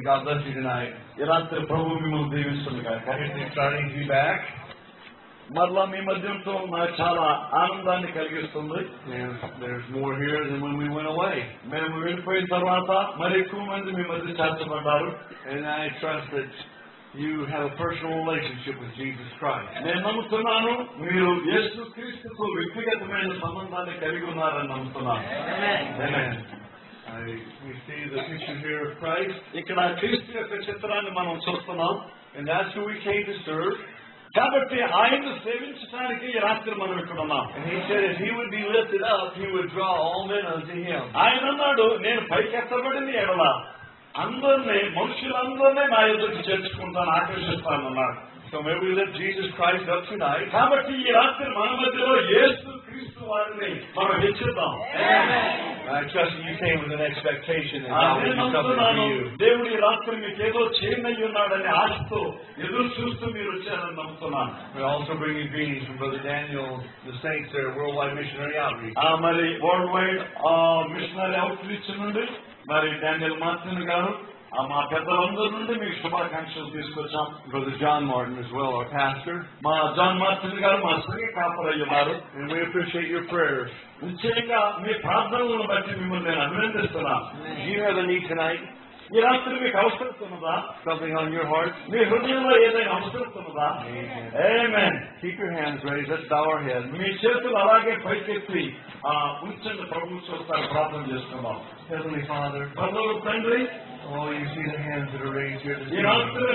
and God bless you tonight. ఈ రాత్రి ప్రభు మిమ్మల్ని దీవిస్తుండగా It's exciting to be back. మరలా మీ మధ్యంతో నాకు చాలా ఆనందాన్ని కలిగిస్తుంది. There's more here than when we went away. మేము వెళ్ళిపోయిన తర్వాత మరి ఎక్కువ మంది మీ మధ్య చేర్చబడ్డారు. And I trust that you have a personal relationship with Jesus Christ. నేను నమ్ముతున్నాను మీరు యేసుక్రీస్తుతో వ్యక్తిగతమైన సంబంధాన్ని కలిగి ఉన్నారని నమ్ముతున్నాను. Amen. We see the picture here of Christ. ఇక్కడ క్రీస్తు యొక్క చిత్రాన్ని మనం చూస్తున్నాం. And that's who we came to serve. కాబట్టి ఆయన్ను సేవించడానికి ఈ రాత్రి మనం ఇక్కడ ఉన్నాం. And he said if he would be lifted up, he would draw all men unto him. ఆయన అన్నాడు నేను పైకెత్తబడిన ఎడల అందరినీ మనుషులందరినీ నా ఎదురుకు చేర్చుకుంటాను, ఆకర్షిస్తాను అన్నాడు. So may we lift Jesus Christ up tonight. కాబట్టి ఈ రాత్రి మన మధ్యలో యేసు క్రీస్తు వారిని మనం హెచ్చిద్దాం. I trust you came with an expectation that God would do something for you. దేవుడు ఈ రాత్రి మీకు ఏదో చేయనయ్యి ఉన్నాడని ఆశతో ఎదురు చూస్తూ మీరు వచ్చారని నమ్ముతున్నాను. We're also bringing greetings from Brother Daniel, the saints there, Worldwide Missionary Outreach. మరి వరల్డ్ వైడ్ మిషనరీ అవుట్రీచ్ నుండి మరి డానియల్ మార్టిన్ గారు మా పెద్దలందరి నుండి మీకు శుభాకాంక్షలు తీసుకొచ్చాం. Brother John Martin as well, our pastor. మా జాన్ మార్టిన్ గారు మా సంఘ కాపరయ్య ఉన్నారు. And we appreciate your prayers. నిశ్చయంగా మీ ప్రార్థనలను బట్టి మిమ్మల్ని నేను అభినందిస్తున్నాను. Do you have a need tonight? ఈ రాత్రి మీకు అవసరం ఉన్నదా? Something on your heart? మీ హృదయంలో ఏదైనా అవసరం ఉన్నదా? ఆమేన్. Keep your hands raised. Let's bow our heads. మీ చేతులు అలాగే పైకెత్తి ఉంచండి. ప్రభు చూస్తారు. ప్రార్థన చేస్తున్నాం. Heavenly Father, పరలోక తండ్రి, oh, you see the hands that are raised here this ఈ రాత్రి